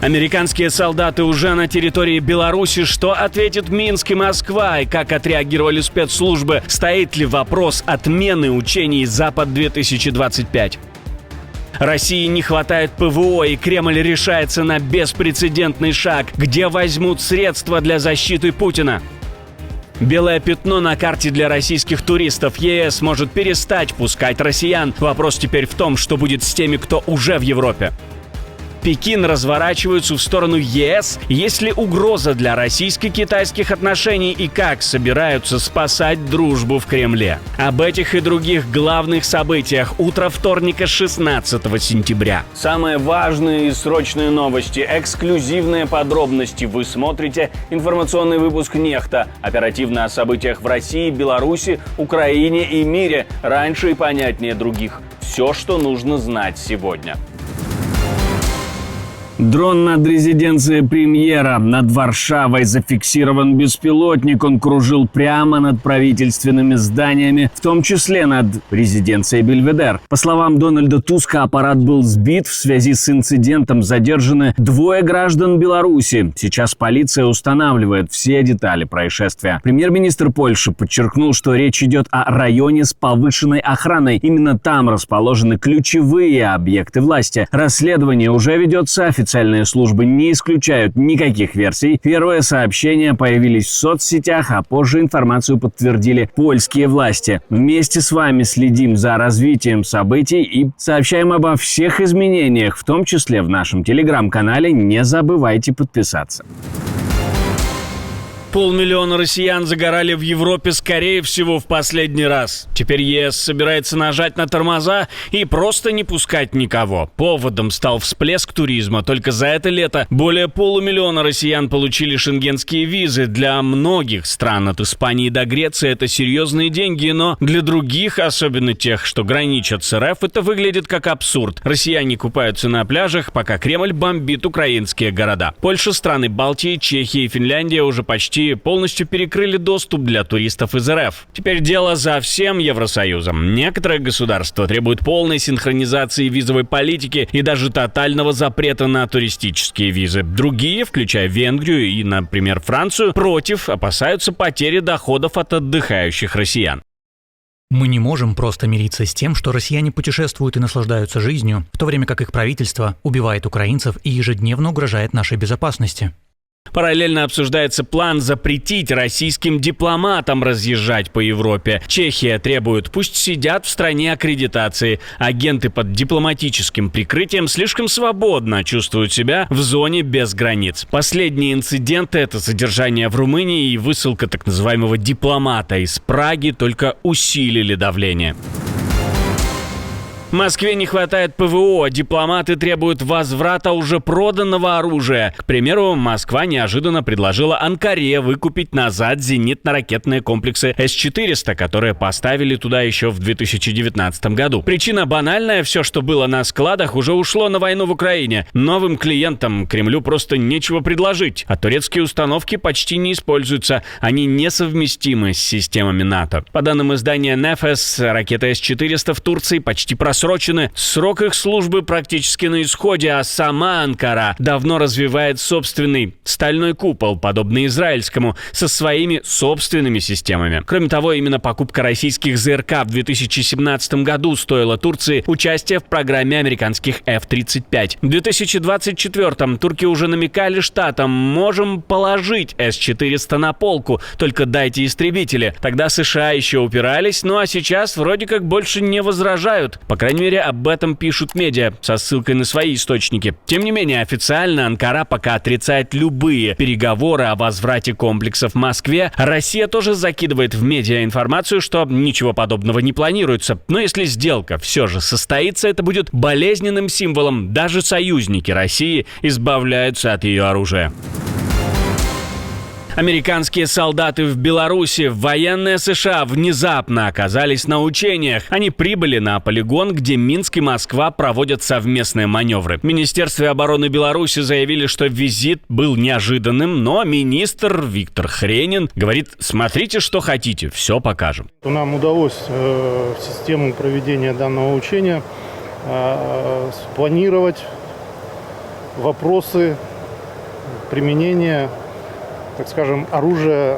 Американские солдаты уже на территории Беларуси. Что ответит Минск и Москва? И как отреагировали спецслужбы? Стоит ли вопрос отмены учений «Запад-2025»? России не хватает ПВО, и Кремль решается на беспрецедентный шаг. Где возьмут средства для защиты Путина? Белое пятно на карте для российских туристов. ЕС может перестать пускать россиян. Вопрос теперь в том, что будет с теми, кто уже в Европе. Пекин разворачивается в сторону ЕС. Есть ли угроза для российско-китайских отношений и как собираются спасать дружбу в Кремле? Об этих и других главных событиях утро вторника 16 сентября. Самые важные и срочные новости, эксклюзивные подробности. Вы смотрите информационный выпуск «Нехта». Оперативно о событиях в России, Беларуси, Украине и мире. Раньше и понятнее других. Все, что нужно знать сегодня. Дрон над резиденцией премьера. Над Варшавой зафиксирован беспилотник. Он кружил прямо над правительственными зданиями, в том числе над резиденцией Бельведер. По словам Дональда Туска, аппарат был сбит. В связи с инцидентом задержаны 2 граждан Беларуси. Сейчас полиция устанавливает все детали происшествия. Премьер-министр Польши подчеркнул, что речь идет о районе с повышенной охраной. Именно там расположены ключевые объекты власти. Расследование уже ведется. Официальные службы не исключают никаких версий. Первые сообщения появились в соцсетях, а позже информацию подтвердили польские власти. Вместе с вами следим за развитием событий и сообщаем обо всех изменениях, в том числе в нашем телеграм-канале. Не забывайте подписаться. 500 000 россиян загорали в Европе, скорее всего, в последний раз. Теперь ЕС собирается нажать на тормоза и просто не пускать никого. Поводом стал всплеск туризма. Только за это лето более 500 000 россиян получили шенгенские визы. Для многих стран от Испании до Греции это серьезные деньги, но для других, особенно тех, что граничат с РФ, это выглядит как абсурд. Россияне купаются на пляжах, пока Кремль бомбит украинские города. Польша, страны Балтии, Чехия и Финляндия уже почти полностью перекрыли доступ для туристов из РФ. Теперь дело за всем Евросоюзом. Некоторые государства требуют полной синхронизации визовой политики и даже тотального запрета на туристические визы. Другие, включая Венгрию и, например, Францию, против, опасаются потери доходов от отдыхающих россиян. Мы не можем просто мириться с тем, что россияне путешествуют и наслаждаются жизнью, в то время как их правительство убивает украинцев и ежедневно угрожает нашей безопасности. Параллельно обсуждается план запретить российским дипломатам разъезжать по Европе. Чехия требует, пусть сидят в стране аккредитации. Агенты под дипломатическим прикрытием слишком свободно чувствуют себя в зоне без границ. Последние инциденты – это задержание в Румынии и высылка так называемого дипломата из Праги только усилили давление. Москве не хватает ПВО, дипломаты требуют возврата уже проданного оружия. К примеру, Москва неожиданно предложила Анкаре выкупить назад зенитно-ракетные комплексы С-400, которые поставили туда еще в 2019 году. Причина банальная: все, что было на складах, уже ушло на войну в Украине. Новым клиентам Кремлю просто нечего предложить, а турецкие установки почти не используются. Они несовместимы с системами НАТО. По данным издания Nefes, ракеты С-400 в Турции почти просрочены. Срок их службы практически на исходе, а сама Анкара давно развивает собственный стальной купол, подобный израильскому, со своими собственными системами. Кроме того, именно покупка российских ЗРК в 2017 году стоила Турции участие в программе американских F-35. В 2024 турки уже намекали штатам: можем положить С-400 на полку, только дайте истребители. Тогда США еще упирались, ну а сейчас вроде как больше не возражают. По крайней мере, об этом пишут медиа со ссылкой на свои источники. Тем не менее, официально Анкара пока отрицает любые переговоры о возврате комплексов в Москве. Россия тоже закидывает в медиа информацию, что ничего подобного не планируется. Но если сделка все же состоится, это будет болезненным символом. Даже союзники России избавляются от ее оружия. Американские солдаты в Беларуси, военные США внезапно оказались на учениях. Они прибыли на полигон, где Минск и Москва проводят совместные маневры. В Министерстве обороны Беларуси заявили, что визит был неожиданным, но министр Виктор Хренин говорит: смотрите, что хотите, все покажем. Нам удалось в систему проведения данного учения спланировать вопросы применения, так скажем, оружия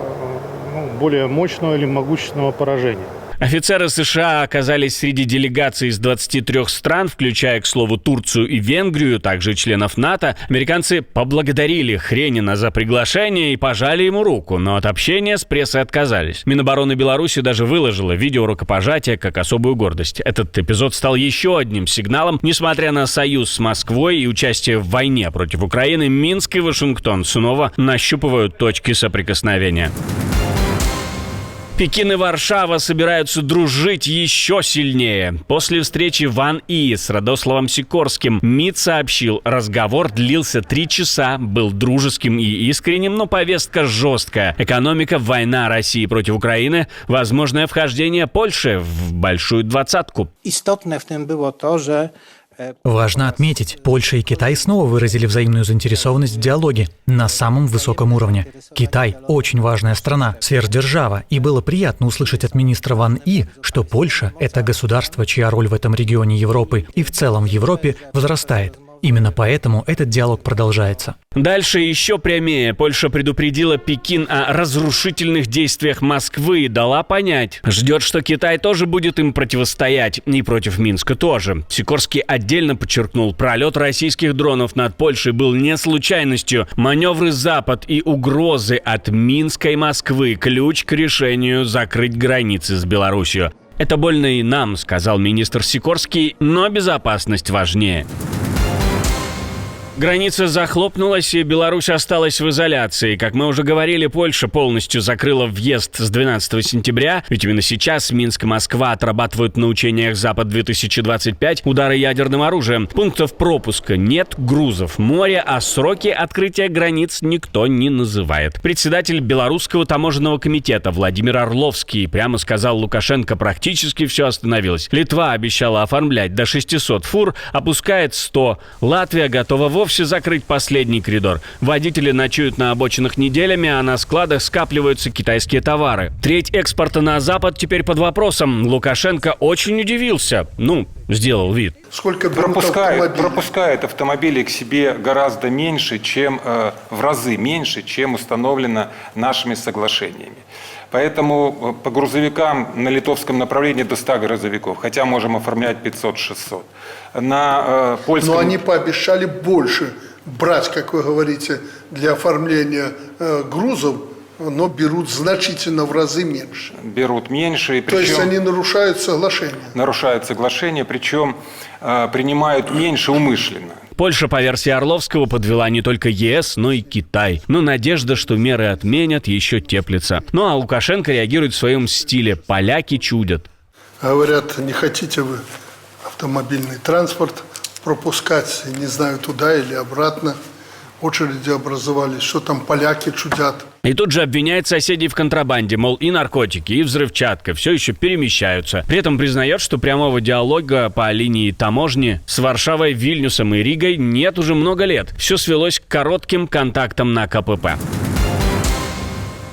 более мощного или могущественного поражения. Офицеры США оказались среди делегаций из 23 стран, включая, к слову, Турцию и Венгрию, также членов НАТО. Американцы поблагодарили Хренина за приглашение и пожали ему руку, но от общения с прессой отказались. Минобороны Беларуси даже выложила видео рукопожатия как особую гордость. Этот эпизод стал еще одним сигналом. Несмотря на союз с Москвой и участие в войне против Украины, Минск и Вашингтон снова нащупывают точки соприкосновения. Пекин и Варшава собираются дружить еще сильнее. После встречи Ван И с Радославом Сикорским МИД сообщил, разговор длился 3 часа, был дружеским и искренним, но повестка жесткая. Экономика, война России против Украины, возможное вхождение Польши в большую двадцатку. Istotne w tym było to, że Важно отметить, Польша и Китай снова выразили взаимную заинтересованность в диалоге на самом высоком уровне. Китай – очень важная страна, сверхдержава, и было приятно услышать от министра Ван И, что Польша – это государство, чья роль в этом регионе Европы и в целом в Европе возрастает. Именно поэтому этот диалог продолжается. Дальше еще прямее. Польша предупредила Пекин о разрушительных действиях Москвы и дала понять, ждет, что Китай тоже будет им противостоять, и против Минска тоже. Сикорский отдельно подчеркнул, пролет российских дронов над Польшей был не случайностью. Маневры Запад и угрозы от Минска и Москвы – ключ к решению закрыть границы с Беларусью. Это больно и нам, сказал министр Сикорский, но безопасность важнее. Граница захлопнулась, и Беларусь осталась в изоляции. Как мы уже говорили, Польша полностью закрыла въезд с 12 сентября, ведь именно сейчас Минск и Москва отрабатывают на учениях «Запад-2025» удары ядерным оружием. Пунктов пропуска нет, грузов море, а сроки открытия границ никто не называет. Председатель Белорусского таможенного комитета Владимир Орловский прямо сказал Лукашенко, практически все остановилось. Литва обещала оформлять до 600 фур, опускает 100. Латвия готова вовсе закрыть последний коридор. Водители ночуют на обочинах неделями, а на складах скапливаются китайские товары. Треть экспорта на Запад теперь под вопросом. Лукашенко очень удивился. Сделал вид. Сколько пропускает автомобили к себе гораздо меньше, чем в разы меньше, чем установлено нашими соглашениями. Поэтому по грузовикам на литовском направлении до 100 грузовиков, хотя можем оформлять 500-600. На польском... Но они пообещали больше брать, как вы говорите, для оформления грузов, но берут значительно в разы меньше. Берут меньше. И причем, то есть они нарушают соглашение? Нарушают соглашение, причем принимают меньше умышленно. Польша, по версии Орловского, подвела не только ЕС, но и Китай. Но надежда, что меры отменят, еще теплится. А Лукашенко реагирует в своем стиле. Поляки чудят. Говорят, не хотите вы автомобильный транспорт пропускать, не знаю, туда или обратно. Очереди образовались, что там поляки чудят. И тут же обвиняет соседей в контрабанде, мол, и наркотики, и взрывчатка все еще перемещаются. При этом признает, что прямого диалога по линии таможни с Варшавой, Вильнюсом и Ригой нет уже много лет. Все свелось к коротким контактам на КПП.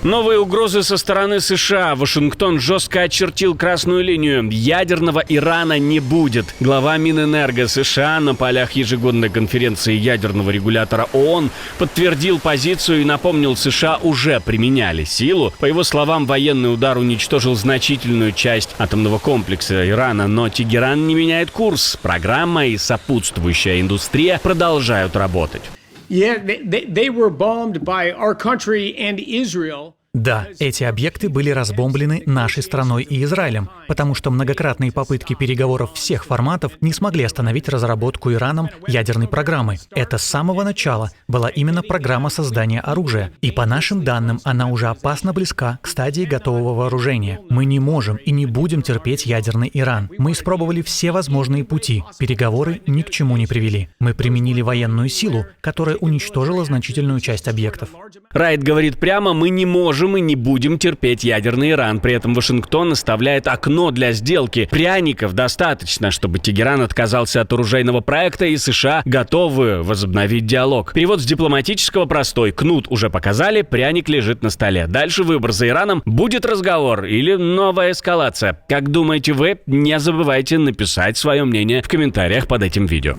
Новые угрозы со стороны США. Вашингтон жестко очертил красную линию. Ядерного Ирана не будет. Глава Минэнерго США на полях ежегодной конференции ядерного регулятора ООН подтвердил позицию и напомнил, США уже применяли силу. По его словам, военный удар уничтожил значительную часть атомного комплекса Ирана, но Тегеран не меняет курс. Программа и сопутствующая индустрия продолжают работать. They were bombed by our country and Israel. Да, эти объекты были разбомблены нашей страной и Израилем, потому что многократные попытки переговоров всех форматов не смогли остановить разработку Ираном ядерной программы. Это с самого начала была именно программа создания оружия. И по нашим данным, она уже опасно близка к стадии готового вооружения. Мы не можем и не будем терпеть ядерный Иран. Мы испробовали все возможные пути. Переговоры ни к чему не привели. Мы применили военную силу, которая уничтожила значительную часть объектов. Райт говорит прямо: мы не можем и не будем терпеть ядерный Иран. При этом Вашингтон оставляет окно для сделки. Пряников достаточно, чтобы Тегеран отказался от оружейного проекта, и США готовы возобновить диалог. Перевод с дипломатического простой. Кнут уже показали, пряник лежит на столе. Дальше выбор за Ираном. Будет разговор или новая эскалация? Как думаете вы? Не забывайте написать свое мнение в комментариях под этим видео.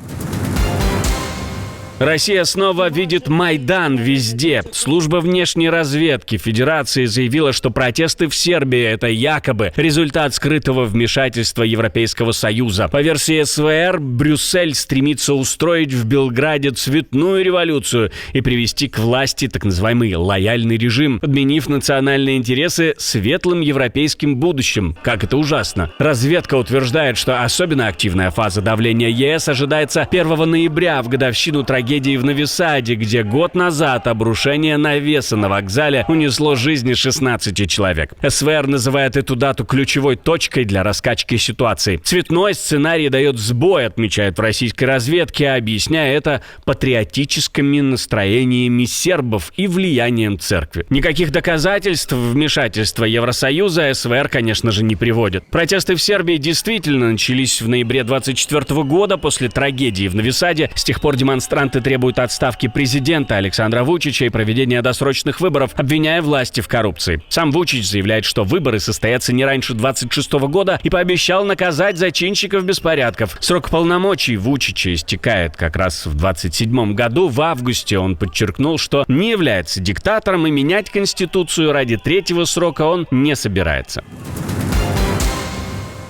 Россия снова видит Майдан везде. Служба внешней разведки Федерации заявила, что протесты в Сербии – это якобы результат скрытого вмешательства Европейского Союза. По версии СВР, Брюссель стремится устроить в Белграде цветную революцию и привести к власти так называемый лояльный режим, подменив национальные интересы светлым европейским будущим. Как это ужасно. Разведка утверждает, что особенно активная фаза давления ЕС ожидается 1 ноября в годовщину трагедии в Нови Саде, где год назад обрушение навеса на вокзале унесло жизни 16 человек. СВР называет эту дату ключевой точкой для раскачки ситуации. Цветной сценарий дает сбой, отмечают в российской разведке, объясняя это патриотическими настроениями сербов и влиянием церкви. Никаких доказательств вмешательства Евросоюза СВР, конечно же, не приводит. Протесты в Сербии действительно начались в ноябре 2024 года после трагедии в Нови Саде. С тех пор демонстранты требуют отставки президента Александра Вучича и проведения досрочных выборов, обвиняя власти в коррупции. Сам Вучич заявляет, что выборы состоятся не раньше 2026 года и пообещал наказать зачинщиков беспорядков. Срок полномочий Вучича истекает как раз в 2027 году. В августе он подчеркнул, что не является диктатором и менять Конституцию ради третьего срока он не собирается.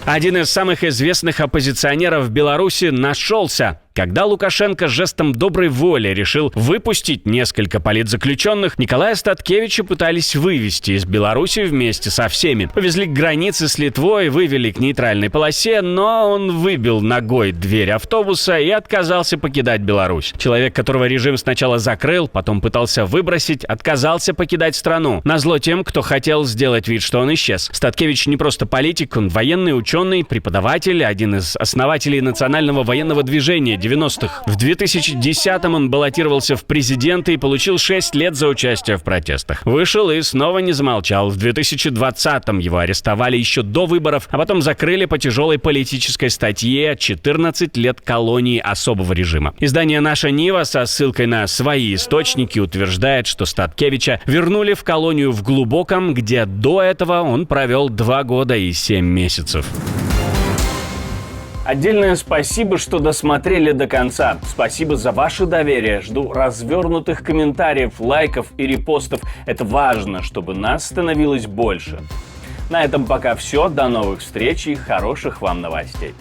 Один из самых известных оппозиционеров в Беларуси нашелся. Когда Лукашенко жестом доброй воли решил выпустить несколько политзаключенных, Николая Статкевича пытались вывести из Беларуси вместе со всеми. Повезли к границе с Литвой, вывели к нейтральной полосе, но он выбил ногой дверь автобуса и отказался покидать Беларусь. Человек, которого режим сначала закрыл, потом пытался выбросить, отказался покидать страну. Назло тем, кто хотел сделать вид, что он исчез. Статкевич не просто политик, он военный, ученый, преподаватель, один из основателей национального военного движения 90-х. В 2010-м он баллотировался в президенты и получил 6 лет за участие в протестах. Вышел и снова не замолчал. В 2020-м его арестовали еще до выборов, а потом закрыли по тяжелой политической статье 14 лет колонии особого режима. Издание «Наша Нива» со ссылкой на свои источники утверждает, что Статкевича вернули в колонию в Глубоком, где до этого он провел 2 года и 7 месяцев. Отдельное спасибо, что досмотрели до конца. Спасибо за ваше доверие. Жду развернутых комментариев, лайков и репостов. Это важно, чтобы нас становилось больше. На этом пока все. До новых встреч и хороших вам новостей.